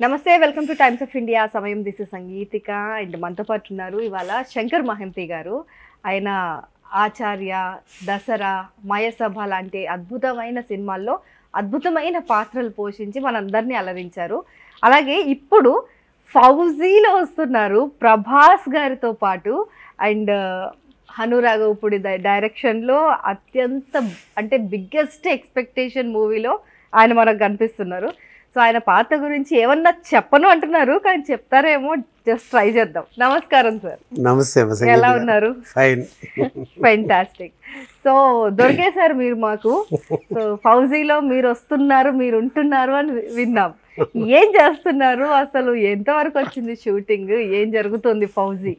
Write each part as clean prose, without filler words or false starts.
నమస్తే, welcome two times of India. సమయం this is Sangeethika and మనతో పాటు ఉన్నారు ఇవాళ శంకర్ మహంతి గారు. ఆయన ఆచార్య, దసరా, మయసభ లాంటి అద్భుతమైన సినిమాల్లో అద్భుతమైన పాత్రలు పోషించి మనందరినీ అలరించారు. అలాగే ఇప్పుడు ఫౌజీలో వస్తున్నారు ప్రభాస్ గారితో పాటు. అండ్ హనురాఘవపుడి డైరెక్షన్లో అత్యంత అంటే బిగ్గెస్ట్ ఎక్స్పెక్టేషన్ మూవీలో ఆయన మనకు కనిపిస్తున్నారు. సో ఆయన పాత్ర గురించి ఏమన్నా చెప్పను అంటున్నారు, కానీ చెప్తారేమో, జస్ట్ ట్రై చేద్దాం. నమస్కారం సార్. నమస్తే. ఎలా ఉన్నారు? Fine, fantastic. సో దొరికేసారు మీరు మాకు. సో ఫౌజీలో మీరు వస్తున్నారు, మీరు ఉంటున్నారు అని విన్నాం. ఏం చేస్తున్నారు అసలు? ఎంతవరకు వచ్చింది షూటింగ్? ఏం జరుగుతుంది ఫౌజీ?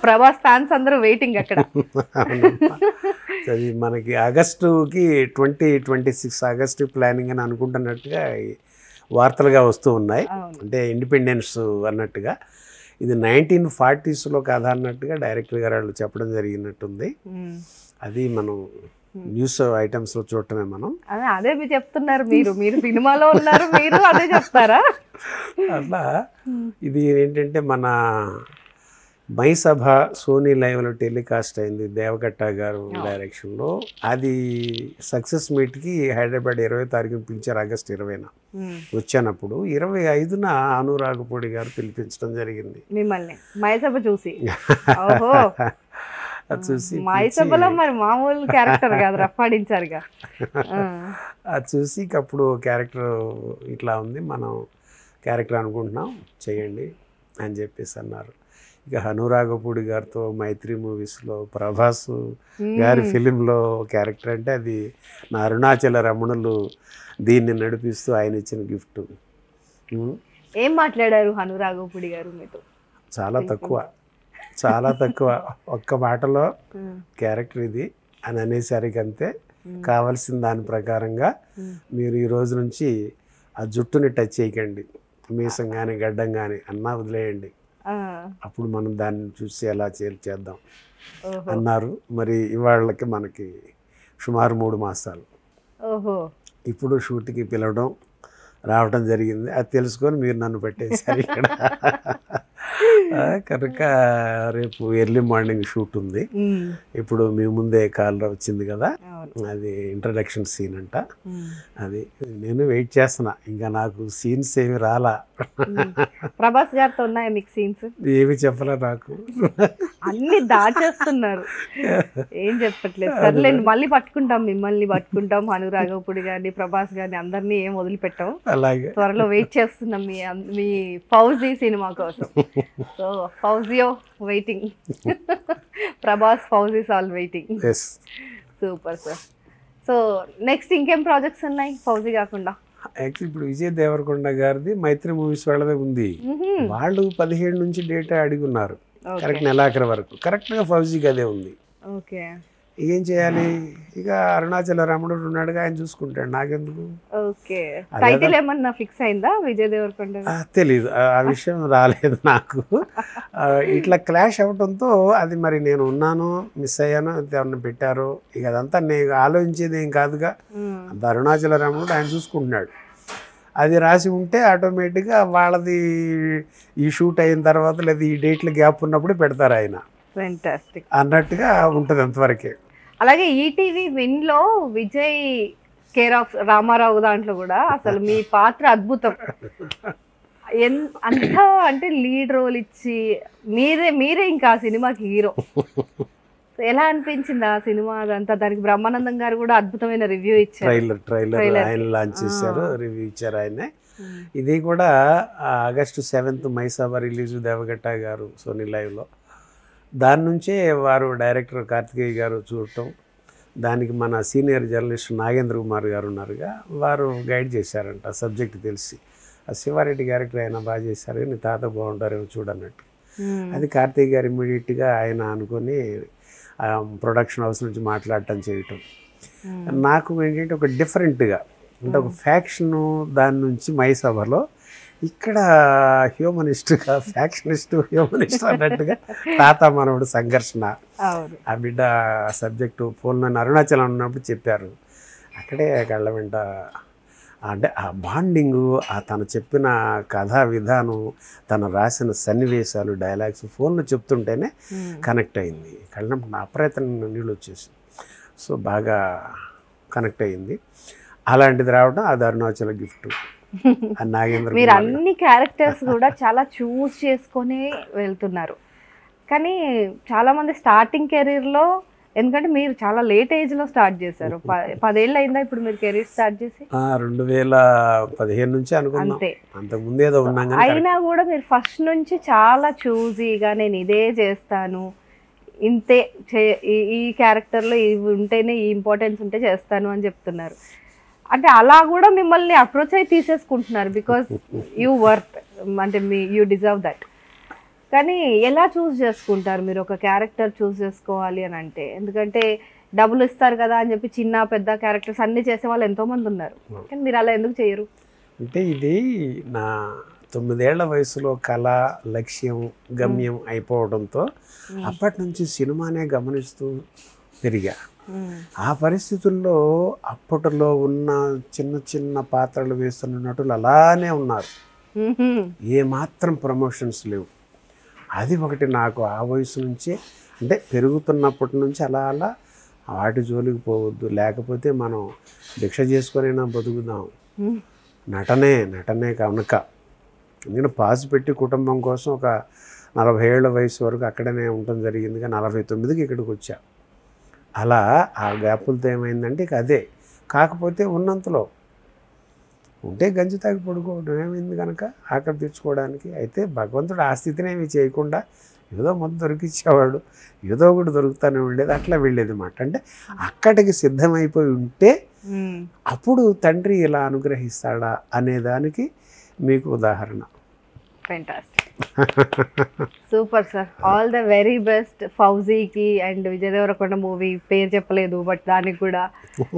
ప్రభాస్ ఫ్యాన్స్ అందరూ వెయిటింగ్ అక్కడ. అది మనకి ఆగస్టుకి 2026 ఆగస్టు ప్లానింగ్ అని అనుకుంటున్నట్టుగా వార్తలుగా వస్తూ ఉన్నాయి. అంటే ఇండిపెండెన్స్ అన్నట్టుగా. ఇది 1940s కథ అన్నట్టుగా డైరెక్టర్ గారు వాళ్ళు చెప్పడం జరిగినట్టుంది. అది మనం న్యూస్ ఐటమ్స్లో చూడటమే మనం. అదే మీరు చెప్తున్నారు, మీరు సినిమాలో ఉన్నారు, మీరు అదే చెప్తారా? అట్లా ఇది ఏంటంటే మన మైసభ సోనీ లైవ్లో టెలికాస్ట్ అయింది దేవకట్ట గారు డైరెక్షన్లో. అది సక్సెస్ మీట్కి హైదరాబాద్ 20వ తారీఖున పిలిచారు, ఆగస్టు 20న వచ్చానప్పుడు. 25న అనురాగపూడి గారు పిలిపించడం జరిగింది మిమ్మల్ని మైసభ చూసి. అది చూసి మైసభలో మరి మామూలు క్యారెక్టర్ కాదు, రఫాడించారుగా. అది చూసి అప్పుడు క్యారెక్టర్ ఇట్లా ఉంది, మనం క్యారెక్టర్ అనుకుంటున్నాం, చేయండి అని చెప్పేసి అన్నారు. ఇక హనురాఘవపూడి గారితో మైత్రి మూవీస్లో ప్రభాస్ గారి ఫిలింలో క్యారెక్టర్ అంటే అది నా అరుణాచల రమణులు దీన్ని నడిపిస్తూ ఆయన ఇచ్చిన గిఫ్ట్. ఏం మాట్లాడారు హనురాఘవపూడి గారు మీతో? చాలా తక్కువ ఒక్క మాటలో క్యారెక్టర్ ఇది అని అనేసరికి అంతే. కావాల్సిన దాని ప్రకారంగా మీరు ఈ రోజు నుంచి ఆ జుట్టుని టచ్ చేయకండి, మీసం కానీ గడ్డం కానీ అన్నా వదిలేయండి, అప్పుడు మనం దాన్ని చూసి ఎలా చేద్దాం అన్నారు. మరి ఇవాళకి మనకి సుమారు 3 మాసాలు ఇప్పుడు షూట్కి పిలవడం రావడం జరిగింది. అది తెలుసుకొని మీరు నన్ను పెట్టేశారు ఇక్కడ. కనుక రేపు ఎర్లీ మార్నింగ్ షూట్ ఉంది. ఇప్పుడు మీ ముందే కాల్ వచ్చింది కదా, అది ఇంట్రడక్షన్ సీన్ అంట. అది నేను వెయిట్ చేస్తున్నా, ఇంకా నాకు సీన్స్ ఏమి రాలా. ప్రభాస్ గారితో ఉన్నాయా మీకు సీన్స్? ఏమి చెప్పలే నాకు, అన్ని దాచేస్తున్నారు, ఏం చెప్పట్లేదు. సర్లేండి, మళ్ళీ పట్టుకుంటాం, మిమ్మల్ని పట్టుకుంటాం, అనురాఘవపూడి గారిని, ప్రభాస్ గారిని, అందరినీ ఏం వదిలిపెట్టాం. అలాగే త్వరలో వెయిట్ చేస్తున్నాం మీ ఫౌజీ సినిమా కోసం. సో ఫౌజియో waiting, Prabhas Faujis all waiting. Super sir. So next ఇంకేం ప్రాజెక్ట్స్ ఉన్నాయి ఫౌజీ కాకుండా? యాక్చువల్లీ ఇప్పుడు విజయ్ దేవరకొండ గారిది మైత్రి మూవీస్ వాళ్ళదే ఉంది. వాళ్ళు 17 నుంచి డేటా అడిగి ఉన్నారు, కరెక్ట్ నెలాఖరు వరకు. కరెక్ట్గా ఫౌజీకి అదే ఉంది. ఓకే, ఏం చేయాలి? ఇక అరుణాచల రమణుడు ఉన్నాడుగా, ఆయన చూసుకుంటాడు, నాకెందుకు. ఓకే, టైటిల్ ఏమన్నా ఫిక్స్ అయిందా విజయ్ దేవరకొండ? తెలీదు, ఆ విషయం రాలేదు నాకు. ఇట్లా క్లాష్ అవడంతో అది మరి నేను ఉన్నాను, మిస్ అయ్యాను, ఎవరిని పెట్టారో ఇక అదంతా నేను ఆలోచించేది ఏం కాదుగా. అంత అరుణాచల రమణుడు ఆయన చూసుకుంటున్నాడు. అది రాసి ఉంటే ఆటోమేటిక్గా వాళ్ళది ఈ షూట్ అయిన తర్వాత లేదా ఈ డేట్లు గ్యాప్ ఉన్నప్పుడు పెడతారు ఆయన. ఫెంటాస్టిక్ అన్నట్టుగా ఉంటుంది అంతవరకే. అలాగే ఈటీవీ విన్లో విజయ్ కేర్ ఆఫ్ రామారావు దాంట్లో కూడా అసలు మీ పాత్ర అద్భుతం. అంతా అంటే లీడ్ రోల్ ఇచ్చి మీరే ఇంకా ఆ సినిమాకి హీరో. ఎలా అనిపించింది ఆ సినిమా అదంతా? దానికి బ్రహ్మానందం గారు కూడా అద్భుతమైన రివ్యూ ఇచ్చారు. ట్రైలర్ ఆయన లాంచ్ చేశారు, రివ్యూ ఇచ్చారు ఆయనే. ఇది కూడా ఆగస్టు 7th మైసభ రిలీజ్ దేవగట్ట గారు సోనీ లైవ్లో. దాని నుంచే వారు డైరెక్టర్ కార్తికేయ గారు చూడటం, దానికి మన సీనియర్ జర్నలిస్ట్ నాగేంద్ర కుమార్ గారు ఉన్నారుగా, వారు గైడ్ చేశారంట సబ్జెక్ట్ తెలిసి. ఆ శివారెడ్డి క్యారెక్టర్ ఆయన బాగా చేశారు, నీ తాత బాగుంటారేమో చూడన్నట్టు. అది కార్తికేయ గారు ఇమ్మీడియట్గా ఆయన అనుకొని ప్రొడక్షన్ హౌస్ నుంచి మాట్లాడటం చేయటం. నాకు ఏంటంటే ఒక డిఫరెంట్గా అంటే ఒక ఫ్యాక్షను దాని నుంచి మైసభలో ఇక్కడ హ్యూమనిస్ట్గా ఫ్యాక్షనిస్ట్ హ్యూమనిస్ట్ అన్నట్టుగా తాత మనవుడు సంఘర్షణ. ఆ బిడ్డ సబ్జెక్టు ఫోన్లో అరుణాచలం ఉన్నప్పుడు చెప్పారు, అక్కడే కళ్ళ వెంట అంటే ఆ బాండింగు, ఆ తను చెప్పిన కథా విధానం, తను రాసిన సన్నివేశాలు, డైలాగ్స్ ఫోన్లో చెప్తుంటేనే కనెక్ట్ అయింది. కళ్ళంటే నా అప్రయత్నం నీళ్ళు వచ్చేసి సో బాగా కనెక్ట్ అయింది. అలాంటిది రావడం అది అరుణాచల గిఫ్ట్. నాగేంద్ర మీరు అన్ని క్యారెక్టర్స్ కూడా చాలా చూస్ చేసుకొని వెళ్తున్నారు. కానీ చాలామంది స్టార్టింగ్ కెరీర్లో, ఎందుకంటే మీరు చాలా లేట్ ఏజ్లో స్టార్ట్ చేశారు, 10 ఏళ్ళు అయిందా ఇప్పుడు మీరు కెరీర్ స్టార్ట్ చేసి? 2015 నుంచి అనుకున్నాం, అంతే. అంతకుముందు ఏదో ఉన్నాం కానీ అయినా కూడా మీరు ఫస్ట్ నుంచి చాలా చూజీగా నేను ఇదే చేస్తాను, ఇంతే ఈ క్యారెక్టర్లో ఇవి ఉంటేనే, ఈ ఇంపార్టెన్స్ ఉంటే చేస్తాను అని చెప్తున్నారు. అంటే అలా కూడా మిమ్మల్ని అప్రోచ్ అయి తీసేసుకుంటున్నారు, బికాస్ యూ వర్త్, అంటే యూ డిజర్వ్ దట్. కానీ ఎలా చూస్ చేసుకుంటారు మీరు ఒక క్యారెక్టర్ చూస్ చేసుకోవాలి అని అంటే? ఎందుకంటే డబ్బులు ఇస్తారు కదా అని చెప్పి చిన్న పెద్ద క్యారెక్టర్స్ అన్నీ చేసే వాళ్ళు ఎంతోమంది ఉన్నారు, కానీ మీరు అలా ఎందుకు చేయరు? అంటే ఇది నా 9 ఏళ్ల వయసులో కళ, లక్ష్యం, గమ్యం అయిపోవడంతో అప్పటి నుంచి సినిమానే గమనిస్తూ పెరిగా. ఆ పరిస్థితుల్లో అప్పటిలో ఉన్న చిన్న చిన్న పాత్రలు వేస్తున్న నటులు అలానే ఉన్నారు, ఏమాత్రం ప్రమోషన్స్ లేవు. అది ఒకటి నాకు ఆ వయసు నుంచే, అంటే పెరుగుతున్నప్పటి నుంచి అలా అలా వాటి జోలికి పోవద్దు, లేకపోతే మనం భిక్ష చేసుకొనైనా బతుకుదాం. నటనే కనుక నేను పాస్ పెట్టి కుటుంబం కోసం ఒక 40 ఏళ్ల వయసు వరకు అక్కడనే ఉండటం జరిగింది. కానీ 49కి ఇక్కడికి వచ్చా. అలా ఆ గ్యాపులతో ఏమైందంటే ఇక అదే. కాకపోతే ఉన్నంతలో ఉంటే గంజి తాగి పడుకోవడం ఏమైంది కనుక ఆకలి తెచ్చుకోవడానికి. అయితే భగవంతుడు ఆ స్థితిని ఏమి చేయకుండా ఏదో మొత్తం దొరికిచ్చేవాడు, ఏదో ఒకటి దొరుకుతూనే ఉండేది, అట్లా వెళ్ళేది మాట. అంటే అక్కడికి సిద్ధమైపోయి ఉంటే అప్పుడు తండ్రి ఇలా అనుగ్రహిస్తాడా అనేదానికి మీకు ఉదాహరణ. Fantastic, super sir, all the very best ఫౌజీకి. అండ్ విజయ్ దేవరకొండ మూవీ పేరు చెప్పలేదు బట్ దానికి కూడా.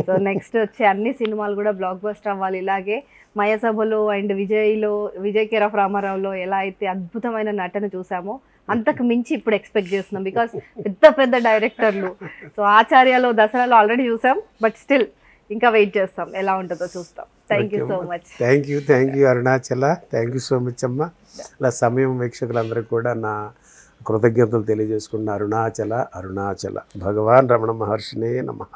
సో నెక్స్ట్ వచ్చే అన్ని సినిమాలు కూడా బ్లాక్ బస్టర్ అవ్వాలి. ఇలాగే మయసభలో అండ్ విజయ్ కేర్ ఆఫ్ రామారావులో ఎలా అయితే అద్భుతమైన నటన చూసామో అంతకు మించి ఇప్పుడు ఎక్స్పెక్ట్ చేస్తున్నాం, బికాస్ పెద్ద పెద్ద డైరెక్టర్లు. సో ఆచార్యలో, దసరాలో ఆల్రెడీ చూసాం, బట్ స్టిల్ ఇంకా వెయిట్ చేస్తాం, ఎలా ఉంటుందో చూస్తాం. Thank you so much. Thank you Arunachala, thank you so much అమ్మ. ఇలా సమయం వీక్షకులందరికీ కూడా నా కృతజ్ఞతలు తెలియజేసుకున్న అరుణాచల భగవాన్ రమణ మహర్షినే నమః.